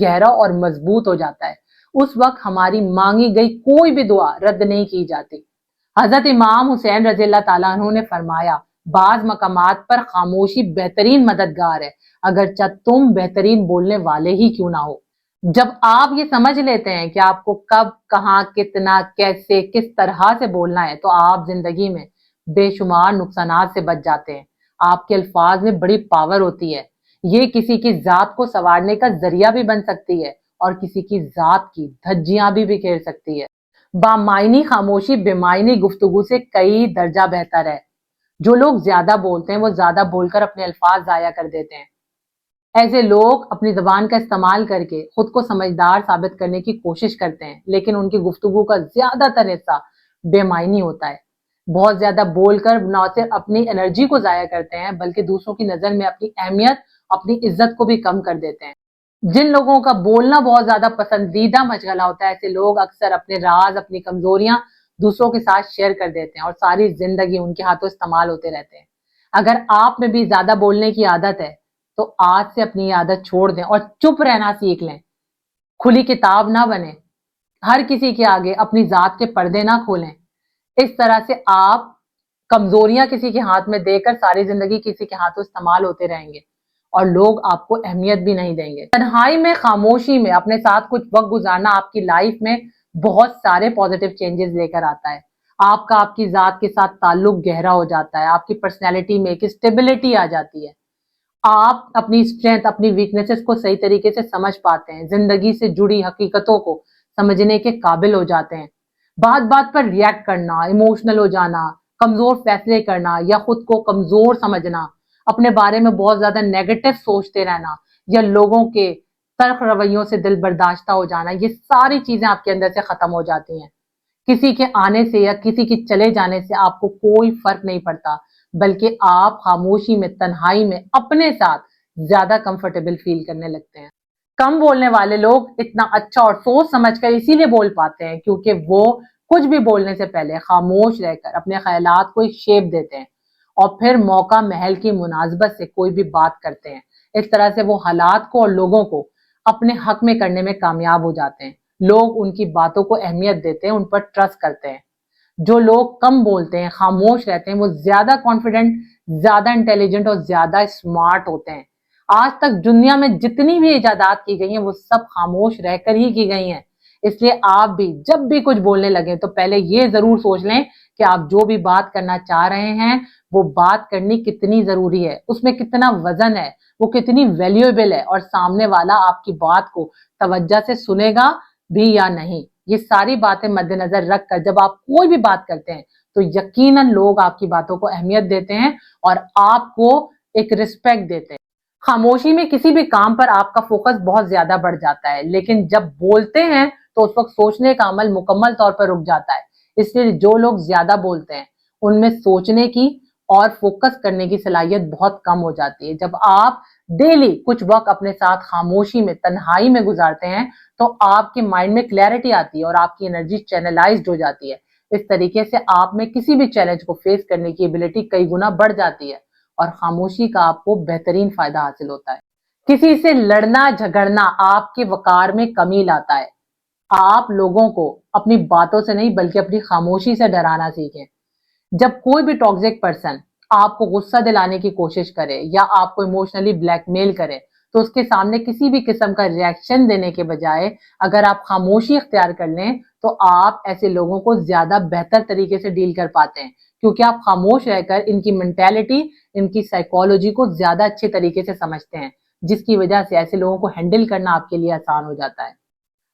گہرا اور مضبوط ہو جاتا ہے۔ اس وقت ہماری مانگی گئی کوئی بھی دعا رد نہیں کی جاتی۔ حضرت امام حسین رضی اللہ تعالیٰ عنہ نے فرمایا، بعض مقامات پر خاموشی بہترین مددگار ہے، اگرچہ تم بہترین بولنے والے ہی کیوں نہ ہو۔ جب آپ یہ سمجھ لیتے ہیں کہ آپ کو کب، کہاں، کتنا، کیسے، کس طرح سے بولنا ہے، تو آپ زندگی میں بے شمار نقصانات سے بچ جاتے ہیں۔ آپ کے الفاظ میں بڑی پاور ہوتی ہے۔ یہ کسی کی ذات کو سنوارنے کا ذریعہ بھی بن سکتی ہے اور کسی کی ذات کی دھجیاں بھی بکھیر سکتی ہے۔ بامعنی خاموشی بے معنی گفتگو سے کئی درجہ بہتر ہے۔ جو لوگ زیادہ بولتے ہیں وہ زیادہ بول کر اپنے الفاظ ضائع کر دیتے ہیں۔ ایسے لوگ اپنی زبان کا استعمال کر کے خود کو سمجھدار ثابت کرنے کی کوشش کرتے ہیں، لیکن ان کی گفتگو کا زیادہ تر حصہ بے معنی ہوتا ہے۔ بہت زیادہ بول کر نہ صرف اپنی انرجی کو ضائع کرتے ہیں بلکہ دوسروں کی نظر میں اپنی اہمیت، اپنی عزت کو بھی کم کر دیتے ہیں۔ جن لوگوں کا بولنا بہت زیادہ پسندیدہ مشغلہ ہوتا ہے، ایسے لوگ اکثر اپنے راز، اپنی کمزوریاں دوسروں کے ساتھ شیئر کر دیتے ہیں اور ساری زندگی ان کے ہاتھوں استعمال ہوتے رہتے ہیں۔ اگر آپ میں بھی زیادہ بولنے کی عادت ہے تو آج سے اپنی یہ عادت چھوڑ دیں اور چپ رہنا سیکھ لیں۔ کھلی کتاب نہ بنیں، ہر کسی کے آگے اپنی ذات کے پردے نہ کھولیں۔ اس طرح سے آپ کمزوریاں کسی کے ہاتھ میں دے کر ساری زندگی کسی کے ہاتھوں استعمال ہوتے رہیں گے اور لوگ آپ کو اہمیت بھی نہیں دیں گے۔ تنہائی میں، خاموشی میں اپنے ساتھ کچھ وقت گزارنا آپ کی لائف میں بہت سارے پازیٹیو چینجز لے کر آتا ہے۔ آپ کا آپ کی ذات کے ساتھ تعلق گہرا ہو جاتا ہے، آپ کی پرسنالٹی میں ایک اسٹیبلٹی آ جاتی ہے۔ آپ اپنی اسٹرینتھ، اپنی ویکنیسز کو صحیح طریقے سے سمجھ پاتے ہیں، زندگی سے جڑی حقیقتوں کو سمجھنے کے قابل ہو جاتے ہیں۔ بات بات پر ریئیکٹ کرنا، ایموشنل ہو جانا، کمزور فیصلے کرنا یا خود کو کمزور سمجھنا، اپنے بارے میں بہت زیادہ نیگیٹو سوچتے رہنا یا لوگوں کے تلخ رویوں سے دل برداشتہ ہو جانا، یہ ساری چیزیں آپ کے اندر سے ختم ہو جاتی ہیں۔ کسی کے آنے سے یا کسی کے چلے جانے سے آپ کو کوئی فرق نہیں پڑتا، بلکہ آپ خاموشی میں، تنہائی میں اپنے ساتھ زیادہ کمفرٹیبل فیل کرنے لگتے ہیں۔ کم بولنے والے لوگ اتنا اچھا اور سوچ سمجھ کر اسی لیے بول پاتے ہیں کیونکہ وہ کچھ بھی بولنے سے پہلے خاموش رہ کر اپنے خیالات کو ایک شیپ دیتے ہیں اور پھر موقع محل کی مناسبت سے کوئی بھی بات کرتے ہیں۔ اس طرح سے وہ حالات کو اور لوگوں کو اپنے حق میں کرنے میں کامیاب ہو جاتے ہیں۔ لوگ ان کی باتوں کو اہمیت دیتے ہیں، ان پر ٹرسٹ کرتے ہیں۔ جو لوگ کم بولتے ہیں، خاموش رہتے ہیں، وہ زیادہ کانفیڈنٹ، زیادہ انٹیلیجنٹ اور زیادہ اسمارٹ ہوتے ہیں۔ آج تک دنیا میں جتنی بھی ایجادات کی گئی ہیں وہ سب خاموش رہ کر ہی کی گئی ہیں۔ اس لیے آپ بھی جب بھی کچھ بولنے لگیں تو پہلے یہ ضرور سوچ لیں کہ آپ جو بھی بات کرنا چاہ رہے ہیں وہ بات کرنی کتنی ضروری ہے، اس میں کتنا وزن ہے، وہ کتنی ویلیویبل ہے اور سامنے والا آپ کی بات کو توجہ سے سنے گا بھی یا نہیں۔ یہ ساری باتیں مد نظر رکھ کر جب آپ کوئی بھی بات کرتے ہیں تو یقیناً لوگ آپ کی باتوں کو اہمیت دیتے ہیں اور آپ کو ایک رسپیکٹ دیتے ہیں۔ خاموشی میں کسی بھی کام پر آپ کا فوکس بہت زیادہ بڑھ جاتا ہے، لیکن جب بولتے ہیں تو اس وقت سوچنے کا عمل مکمل طور پر رک جاتا ہے۔ اس لیے جو لوگ زیادہ بولتے ہیں ان میں سوچنے کی اور فوکس کرنے کی صلاحیت بہت کم ہو جاتی ہے۔ جب آپ ڈیلی کچھ وقت اپنے ساتھ خاموشی میں، تنہائی میں گزارتے ہیں تو آپ کے مائنڈ میں کلیئرٹی آتی ہے اور آپ کی انرجی چینلائزڈ ہو جاتی ہے۔ اس طریقے سے آپ میں کسی بھی چیلنج کو فیس کرنے کی ایبلٹی کئی گنا بڑھ جاتی ہے اور خاموشی کا آپ کو بہترین فائدہ حاصل ہوتا ہے۔ کسی سے لڑنا جھگڑنا آپ کے وقار میں کمی لاتا ہے۔ آپ لوگوں کو اپنی باتوں سے نہیں بلکہ اپنی خاموشی سے ڈرانا سیکھیں۔ جب کوئی بھی ٹاکسک پرسن آپ کو غصہ دلانے کی کوشش کرے یا آپ کو ایموشنلی بلیک میل کرے تو اس کے سامنے کسی بھی قسم کا ریئیکشن دینے کے بجائے اگر آپ خاموشی اختیار کر لیں تو آپ ایسے لوگوں کو زیادہ بہتر طریقے سے ڈیل کر پاتے ہیں، کیونکہ آپ خاموش رہ کر ان کی مینٹیلٹی، ان کی سائیکالوجی کو زیادہ اچھے طریقے سے سمجھتے ہیں، جس کی وجہ سے ایسے لوگوں کو ہینڈل کرنا آپ کے لیے آسان ہو جاتا ہے۔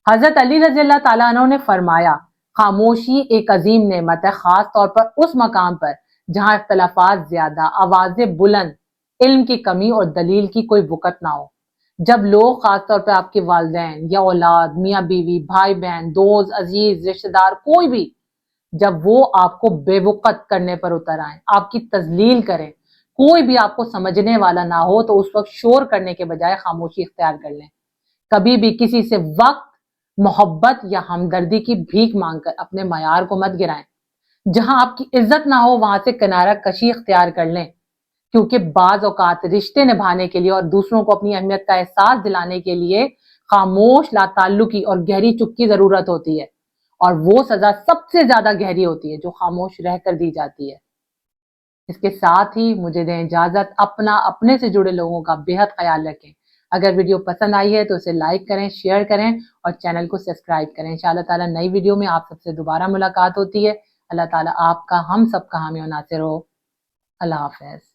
حضرت علی رضی اللہ تعالیٰ عنہ نے فرمایا، خاموشی ایک عظیم نعمت ہے، خاص طور پر اس مقام پر جہاں اختلافات زیادہ، آوازیں بلند، علم کی کمی اور دلیل کی کوئی وقت نہ ہو۔ جب لوگ، خاص طور پر آپ کے والدین یا اولاد، میاں بیوی، بھائی بہن، دوست، عزیز، رشتہ دار، کوئی بھی، جب وہ آپ کو بے وقت کرنے پر اتر آئیں، آپ کی تذلیل کریں، کوئی بھی آپ کو سمجھنے والا نہ ہو تو اس وقت شور کرنے کے بجائے خاموشی اختیار کر لیں۔ کبھی بھی کسی سے وقت، محبت یا ہمدردی کی بھیک مانگ کر اپنے معیار کو مت گرائیں۔ جہاں آپ کی عزت نہ ہو وہاں سے کنارہ کشی اختیار کر لیں، کیونکہ بعض اوقات رشتے نبھانے کے لیے اور دوسروں کو اپنی اہمیت کا احساس دلانے کے لیے خاموش لا تعلقی اور گہری چپ کی ضرورت ہوتی ہے، اور وہ سزا سب سے زیادہ گہری ہوتی ہے جو خاموش رہ کر دی جاتی ہے۔ اس کے ساتھ ہی مجھے دیں اجازت، اپنے سے جڑے لوگوں کا بہت خیال رکھیں۔ اگر ویڈیو پسند آئی ہے تو اسے لائک کریں، شیئر کریں اور چینل کو سبسکرائب کریں۔ انشاءاللہ تعالیٰ نئی ویڈیو میں آپ سب سے دوبارہ ملاقات ہوتی ہے۔ اللہ تعالیٰ آپ کا، ہم سب کا حامی و ناصر ہو۔ اللہ حافظ۔